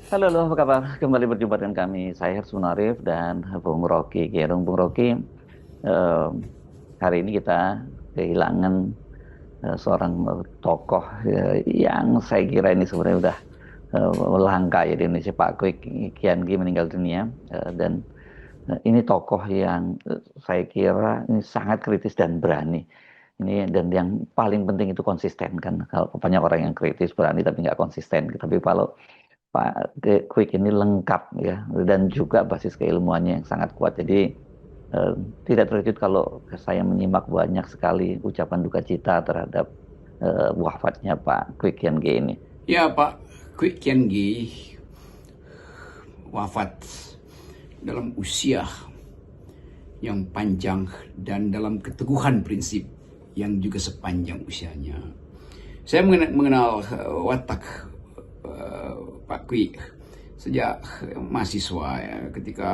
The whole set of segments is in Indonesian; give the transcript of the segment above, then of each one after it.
Halo, halo, apa kabar? Kembali berjumpa dengan kami, saya Hersun Arif dan Bung Rocky Gerung. Bung Rocky, eh, hari ini kita kehilangan seorang tokoh yang saya kira ini sebenarnya udah langka ya di Indonesia, Pak Kwik Kian Gi meninggal dunia. Dan ini tokoh yang saya kira ini sangat kritis dan berani. Ini dan yang paling penting itu konsisten kan. Kalau banyak orang yang kritis berani tapi nggak konsisten. Tapi kalau Quick ini lengkap ya dan juga basis keilmuannya yang sangat kuat. Jadi eh, tidak terkejut kalau saya menyimak banyak sekali ucapan duka cita terhadap wafatnya Pak Quick Kian G ini. Ya, Pak Kwik Kian Gi wafat dalam usia yang panjang dan dalam keteguhan prinsip yang juga sepanjang usianya. Saya mengenal watak Pak Kwik sejak mahasiswa ya, ketika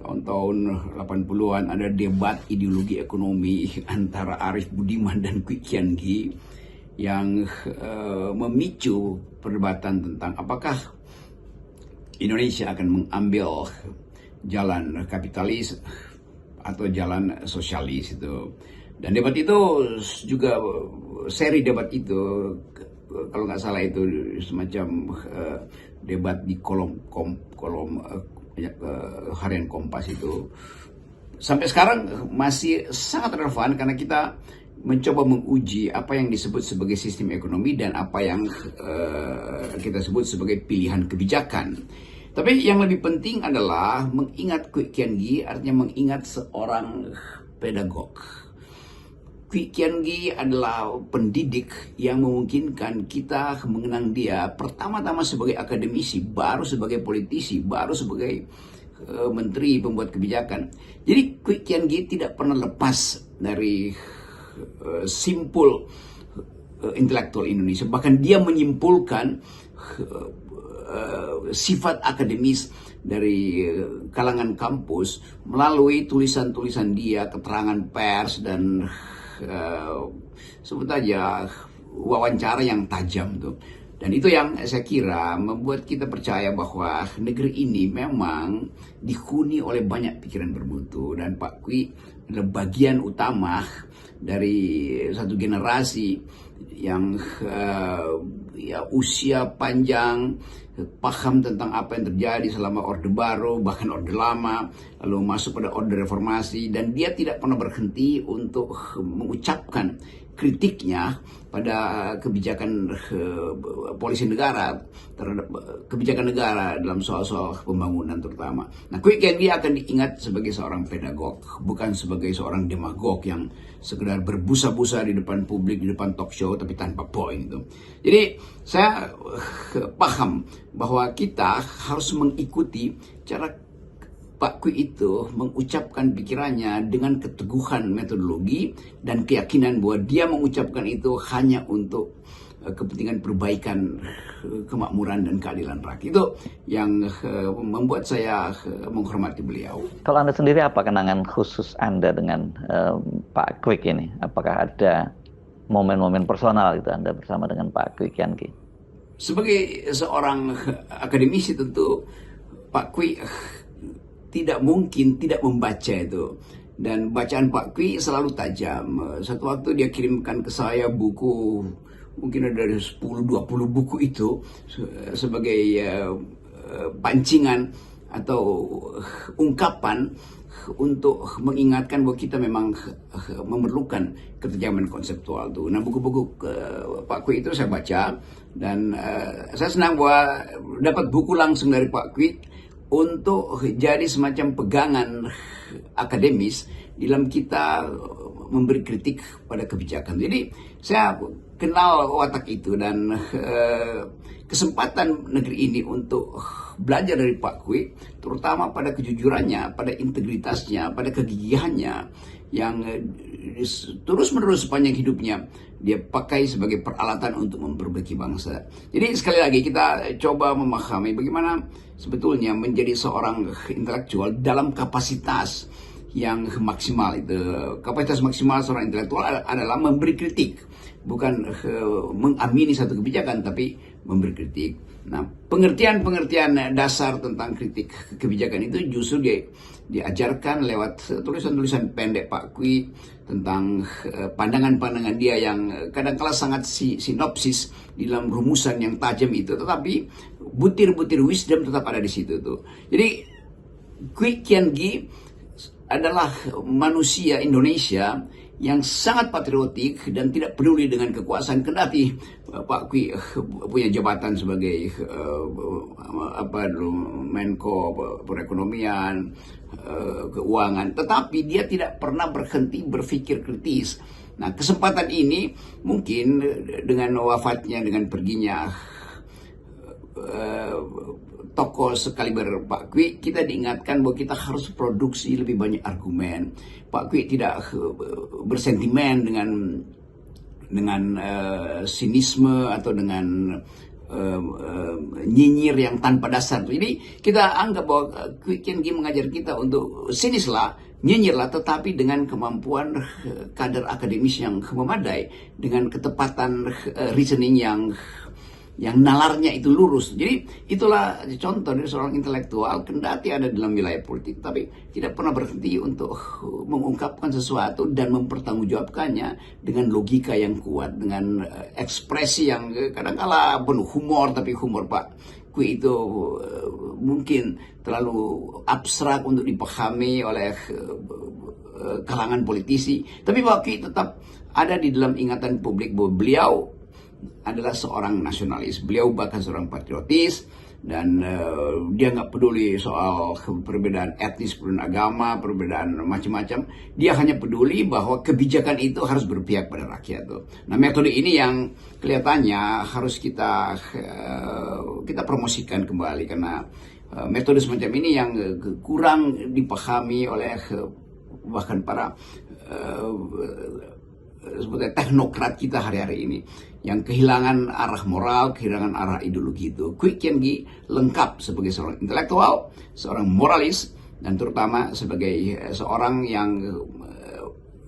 tahun-tahun 80-an ada debat ideologi ekonomi antara Arif Budiman dan Kwik Kian Gi yang memicu perdebatan tentang apakah Indonesia akan mengambil jalan kapitalis atau jalan sosialis itu. Dan debat itu juga seri debat itu kalau nggak salah itu semacam debat di kolom harian Kompas itu sampai sekarang masih sangat relevan karena kita mencoba menguji apa yang disebut sebagai sistem ekonomi dan apa yang kita sebut sebagai pilihan kebijakan. Tapi yang lebih penting adalah mengingat Kwik Kian Gi, artinya mengingat seorang pedagog. Kwik Kian Gi adalah pendidik yang memungkinkan kita mengenang dia pertama-tama sebagai akademisi, baru sebagai politisi, baru sebagai menteri pembuat kebijakan. Jadi Kwik Kian Gi tidak pernah lepas dari simpul intelektual Indonesia. Bahkan dia menyimpulkan sifat akademis dari kalangan kampus melalui tulisan-tulisan dia, keterangan pers, dan sebut aja wawancara yang tajam tuh. Dan itu yang saya kira membuat kita percaya bahwa negeri ini memang dihuni oleh banyak pikiran bermutu. Dan Pak Kwi adalah bagian utama dari satu generasi yang ya usia panjang, paham tentang apa yang terjadi selama Orde Baru, bahkan Orde Lama, lalu masuk pada Orde Reformasi, dan dia tidak pernah berhenti untuk mengucapkan kritiknya pada kebijakan polisi negara terhadap kebijakan negara dalam soal-soal pembangunan terutama. Nah, Kwik Kian Gi akan diingat sebagai seorang pedagog, bukan sebagai seorang demagog yang sekedar berbusa-busa di depan publik, di depan talk show, tapi tanpa poin itu. Jadi saya paham bahwa kita harus mengikuti cara Pak Kwi itu mengucapkan pikirannya dengan keteguhan metodologi dan keyakinan bahwa dia mengucapkan itu hanya untuk kepentingan perbaikan kemakmuran dan keadilan rakyat. Itu yang membuat saya menghormati beliau. Kalau Anda sendiri apa kenangan khusus Anda dengan Pak Kwik ini? Apakah ada momen-momen personal itu Anda bersama dengan Pak Kwik Kian Gi? Sebagai seorang akademisi tentu Pak Kwi tidak mungkin tidak membaca itu. Dan bacaan Pak Kwi selalu tajam. Satu waktu dia kirimkan ke saya buku, mungkin ada dari 10-20 buku itu sebagai pancingan atau ungkapan untuk mengingatkan bahwa kita memang memerlukan ketajaman konseptual itu. Nah, buku-buku Pak Kwi itu saya baca dan saya senang bahwa dapat buku langsung dari Pak Kwi untuk jadi semacam pegangan akademis dalam kita memberi kritik pada kebijakan. Jadi saya kenal watak itu dan kesempatan negeri ini untuk belajar dari Pak Kwi, terutama pada kejujurannya, pada integritasnya, pada kegigihannya yang terus-menerus sepanjang hidupnya dia pakai sebagai peralatan untuk memperbaiki bangsa. Jadi sekali lagi kita coba memahami bagaimana sebetulnya menjadi seorang intelektual dalam kapasitas yang maksimal itu. Kapasitas maksimal seorang intelektual adalah memberi kritik, bukan mengamini satu kebijakan, tapi memberi kritik. Nah, pengertian-pengertian dasar tentang kritik kebijakan itu justru diajarkan lewat tulisan-tulisan pendek Pak Kwi tentang pandangan-pandangan dia yang kadang-kala sangat sinopsis di dalam rumusan yang tajam itu, tetapi butir-butir wisdom tetap ada di situ tuh. Jadi Kwi Kian Gi adalah manusia Indonesia yang sangat patriotik dan tidak peduli dengan kekuasaan, kendati Pak Kwi punya jabatan sebagai Menko Perekonomian, Keuangan, tetapi dia tidak pernah berhenti berpikir kritis. Nah, kesempatan ini mungkin dengan wafatnya, dengan perginya tokoh sekaliber Pak Kwi, kita diingatkan bahwa kita harus produksi lebih banyak argumen. Pak Kwi tidak bersentimen dengan sinisme atau dengan nyinyir yang tanpa dasar. Jadi kita anggap bahwa Kwi Kian Gi mengajar kita untuk sinislah, nyinyirlah, tetapi dengan kemampuan kadar akademis yang memadai, dengan ketepatan reasoning yang nalarnya itu lurus. Jadi itulah contoh dari seorang intelektual, kendati ada dalam wilayah politik, tapi tidak pernah berhenti untuk mengungkapkan sesuatu dan mempertanggungjawabkannya dengan logika yang kuat, dengan ekspresi yang kadang-kala penuh humor, tapi humor Pak Kwi itu mungkin terlalu abstrak untuk dipahami oleh kalangan politisi. Tapi Pak Kwi tetap ada di dalam ingatan publik bahwa beliau adalah seorang nasionalis, beliau bahkan seorang patriotis, dan dia nggak peduli soal perbedaan etnis, perbedaan agama, perbedaan macam-macam. Dia hanya peduli bahwa kebijakan itu harus berpihak pada rakyat tuh. Nah, metode ini yang kelihatannya harus kita promosikan kembali, karena metode semacam ini yang kurang dipahami oleh bahkan para sebetulnya teknokrat kita hari-hari ini, yang kehilangan arah moral, kehilangan arah ideologi itu. Kwi Kian Gi lengkap sebagai seorang intelektual, seorang moralis, dan terutama sebagai seorang yang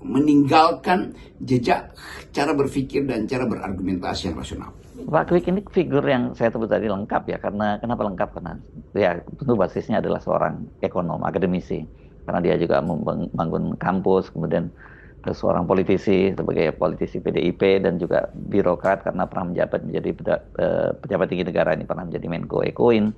meninggalkan jejak cara berpikir dan cara berargumentasi yang rasional. Pak Kwi ini figur yang saya sebut tadi lengkap ya, karena kenapa lengkap? Karena ya tentu basisnya adalah seorang ekonom, akademisi, karena dia juga membangun kampus, kemudian seorang politisi sebagai politisi PDIP, dan juga birokrat karena pernah menjabat menjadi pejabat tinggi negara, ini pernah menjadi Menko Ekoin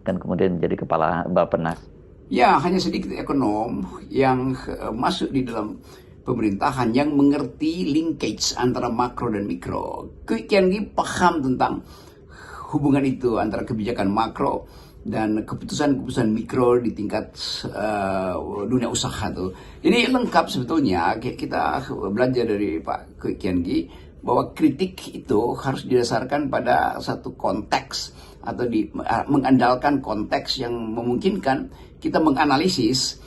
dan kemudian menjadi kepala Bappenas. Ya, hanya sedikit ekonom yang masuk di dalam pemerintahan yang mengerti linkage antara makro dan mikro. Kwi Kian Gi paham tentang hubungan itu antara kebijakan makro dan keputusan-keputusan mikro di tingkat dunia usaha tuh. Jadi lengkap sebetulnya. Kita belajar dari Pak Kwi Kian Gi bahwa kritik itu harus didasarkan pada satu konteks, atau mengandalkan konteks yang memungkinkan kita menganalisis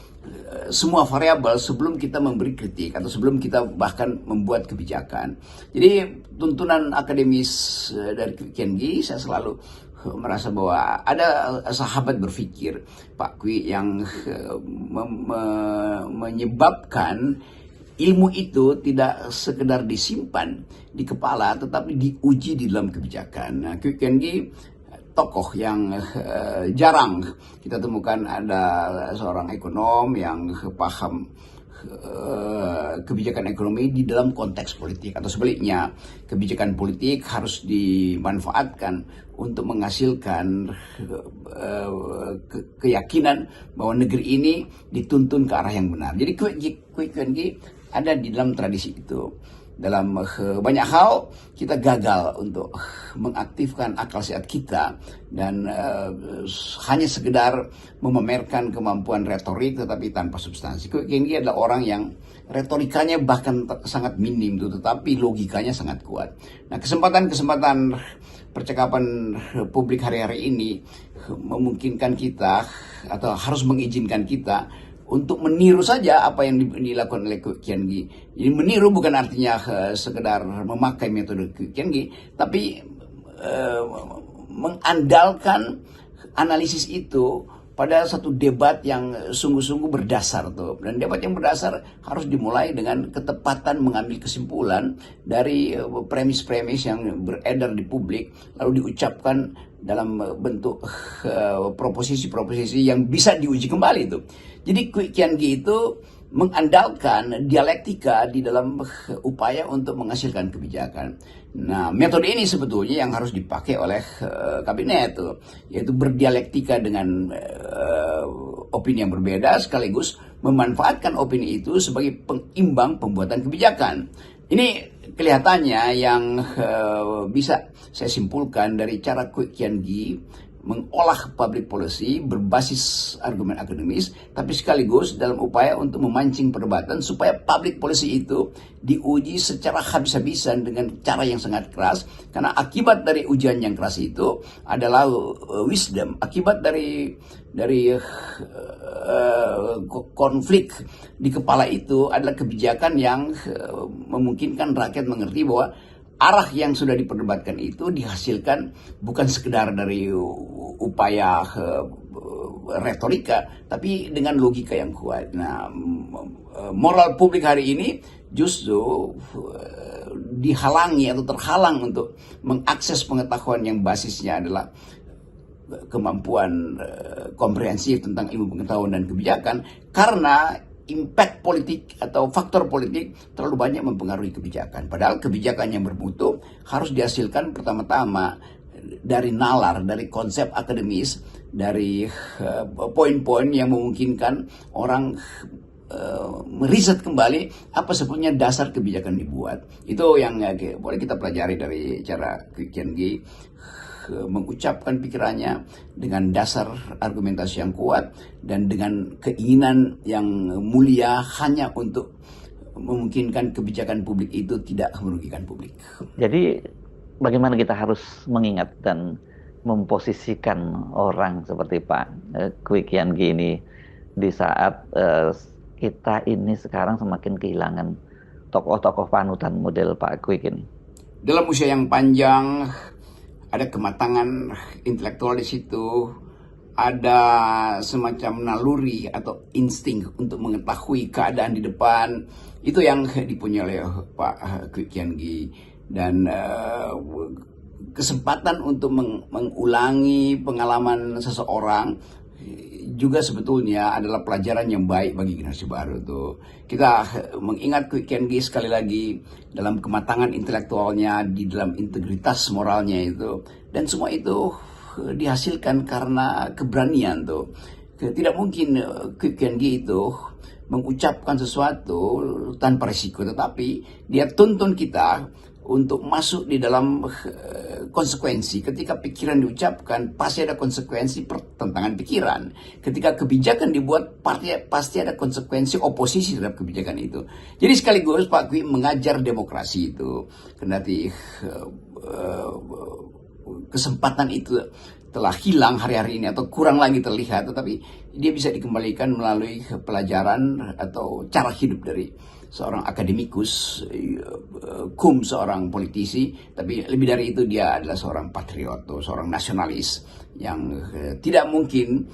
semua variabel sebelum kita memberi kritik atau sebelum kita bahkan membuat kebijakan. Jadi tuntunan akademis dari Kwi Kian Gi, saya selalu merasa bahwa ada sahabat berpikir Pak Kwi yang menyebabkan ilmu itu tidak sekedar disimpan di kepala, tetapi diuji di dalam kebijakan. Nah, Kwi Kian Gi tokoh yang jarang kita temukan ada seorang ekonom yang paham kebijakan ekonomi di dalam konteks politik, atau sebaliknya kebijakan politik harus dimanfaatkan untuk menghasilkan keyakinan bahwa negeri ini dituntun ke arah yang benar. Jadi Kwi Kian Gi ada di dalam tradisi itu. Dalam banyak hal kita gagal untuk mengaktifkan akal sehat kita, dan hanya sekedar memamerkan kemampuan retorik tetapi tanpa substansi. Kwi Kian Gi adalah orang yang retorikanya bahkan sangat minim tuh, tetapi logikanya sangat kuat. Nah, kesempatan percakapan publik hari-hari ini memungkinkan kita, atau harus mengizinkan kita untuk meniru saja apa yang dilakukan oleh Kwi Kian Gi. Jadi meniru bukan artinya sekedar memakai metode Kwi Kian Gi, tapi mengandalkan analisis itu pada satu debat yang sungguh-sungguh berdasar tuh. Dan debat yang berdasar harus dimulai dengan ketepatan mengambil kesimpulan dari premis-premis yang beredar di publik, lalu diucapkan dalam bentuk proposisi-proposisi yang bisa diuji kembali itu. Jadi Kwee Kian Gi itu mengandalkan dialektika di dalam upaya untuk menghasilkan kebijakan. Nah, metode ini sebetulnya yang harus dipakai oleh kabinet, yaitu berdialektika dengan opini yang berbeda sekaligus memanfaatkan opini itu sebagai pengimbang pembuatan kebijakan. Ini kelihatannya yang bisa saya simpulkan dari cara Kwee Kian Gi mengolah public policy berbasis argumen akademis, tapi sekaligus dalam upaya untuk memancing perdebatan supaya public policy itu diuji secara habis-habisan dengan cara yang sangat keras, karena akibat dari ujian yang keras itu adalah wisdom. Akibat dari konflik di kepala itu adalah kebijakan yang memungkinkan rakyat mengerti bahwa arah yang sudah diperdebatkan itu dihasilkan bukan sekedar dari upaya retorika, tapi dengan logika yang kuat. Nah, moral publik hari ini justru dihalangi atau terhalang untuk mengakses pengetahuan yang basisnya adalah kemampuan komprehensif tentang ilmu pengetahuan dan kebijakan, karena impact politik atau faktor politik terlalu banyak mempengaruhi kebijakan. Padahal kebijakan yang bermutu harus dihasilkan pertama-tama dari nalar, dari konsep akademis, dari poin-poin yang memungkinkan orang meriset kembali apa sebetulnya dasar kebijakan dibuat. Itu yang boleh kita pelajari dari cara Kwee Kian Gi mengucapkan pikirannya dengan dasar argumentasi yang kuat dan dengan keinginan yang mulia hanya untuk memungkinkan kebijakan publik itu tidak merugikan publik. Jadi bagaimana kita harus mengingat dan memposisikan orang seperti Pak Kwee Kian Gi ini di saat kita ini sekarang semakin kehilangan tokoh-tokoh panutan model Pak Kwee ini? Dalam usia yang panjang, ada kematangan intelektual di situ, ada semacam naluri atau insting untuk mengetahui keadaan di depan. Itu yang dipunyai oleh Pak Kwee Kian Gi. Dan kesempatan untuk mengulangi pengalaman seseorang juga sebetulnya adalah pelajaran yang baik bagi generasi baru tuh. Kita mengingat Kwee Kian Gi sekali lagi dalam kematangan intelektualnya, di dalam integritas moralnya itu, dan semua itu dihasilkan karena keberanian tuh. Tidak mungkin Kwee Kian Gi itu mengucapkan sesuatu tanpa risiko, tetapi dia tuntun kita untuk masuk di dalam konsekuensi. Ketika pikiran diucapkan, pasti ada konsekuensi pertentangan pikiran. Ketika kebijakan dibuat, pasti ada konsekuensi oposisi terhadap kebijakan itu. Jadi sekaligus Pak Kwee mengajar demokrasi itu. Kendati kesempatan itu telah hilang hari-hari ini atau kurang lagi terlihat, tetapi dia bisa dikembalikan melalui pelajaran atau cara hidup dari seorang akademikus, seorang politisi, tapi lebih dari itu dia adalah seorang patriot, seorang nasionalis yang tidak mungkin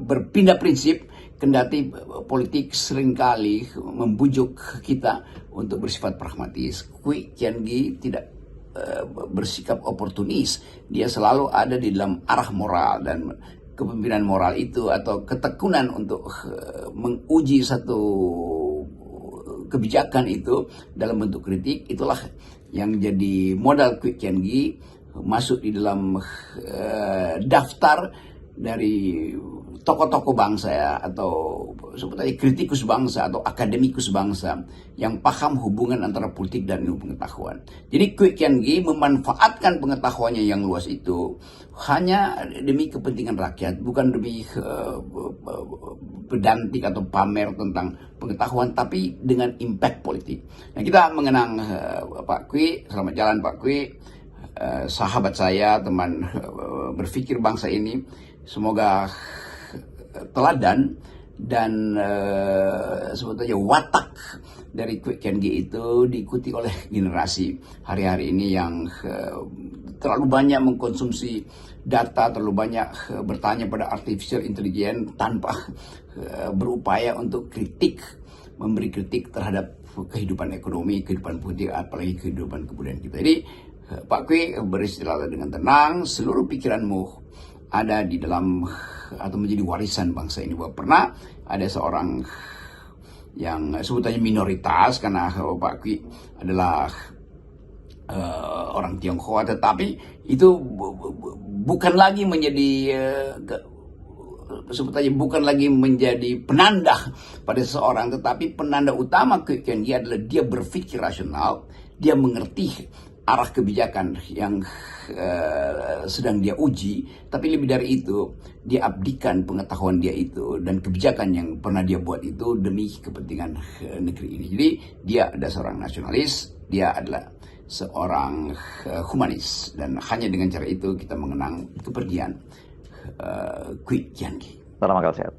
berpindah prinsip, kendati politik seringkali membujuk kita untuk bersifat pragmatis. Kwee Kian Gi tidak bersikap oportunis, dia selalu ada di dalam arah moral, dan kepemimpinan moral itu atau ketekunan untuk menguji satu kebijakan itu dalam bentuk kritik, itulah yang jadi modal Kwee Kian Gi masuk di dalam daftar dari tokoh-tokoh bangsa ya, atau sebetulnya kritikus bangsa atau akademikus bangsa yang paham hubungan antara politik dan ilmu pengetahuan. Jadi Kwee Kian Gi memanfaatkan pengetahuannya yang luas itu hanya demi kepentingan rakyat, bukan demi pedantik atau pamer tentang pengetahuan, tapi dengan impact politik. Nah, kita mengenang Pak Kwee. Selamat jalan Pak Kwee, sahabat saya, teman berpikir bangsa ini. Semoga teladan dan sebetulnya watak dari Kwek Kian Gi itu diikuti oleh generasi hari-hari ini yang terlalu banyak mengkonsumsi data, terlalu banyak bertanya pada artificial intelligence tanpa berupaya untuk memberi kritik terhadap kehidupan ekonomi, kehidupan politik, apalagi kehidupan kebudayaan kita. Jadi Pak Kwek beristilah dengan tenang, seluruh pikiranmu ada di dalam atau menjadi warisan bangsa ini. Bahwa pernah ada seorang yang sebetulnya minoritas karena Pak Kwek adalah orang Tionghoa, tetapi itu bukan lagi menjadi sebetulnya bukan lagi menjadi penanda pada seseorang, tetapi penanda utama Kwek Kian Gi adalah dia berpikir rasional, dia mengerti arah kebijakan yang sedang dia uji, tapi lebih dari itu dia abdikan pengetahuan dia itu dan kebijakan yang pernah dia buat itu demi kepentingan negeri ini. Jadi dia adalah seorang nasionalis, dia adalah seorang humanis, dan hanya dengan cara itu kita mengenang kepergian Kwek Kian Gi. Salam akal sehat.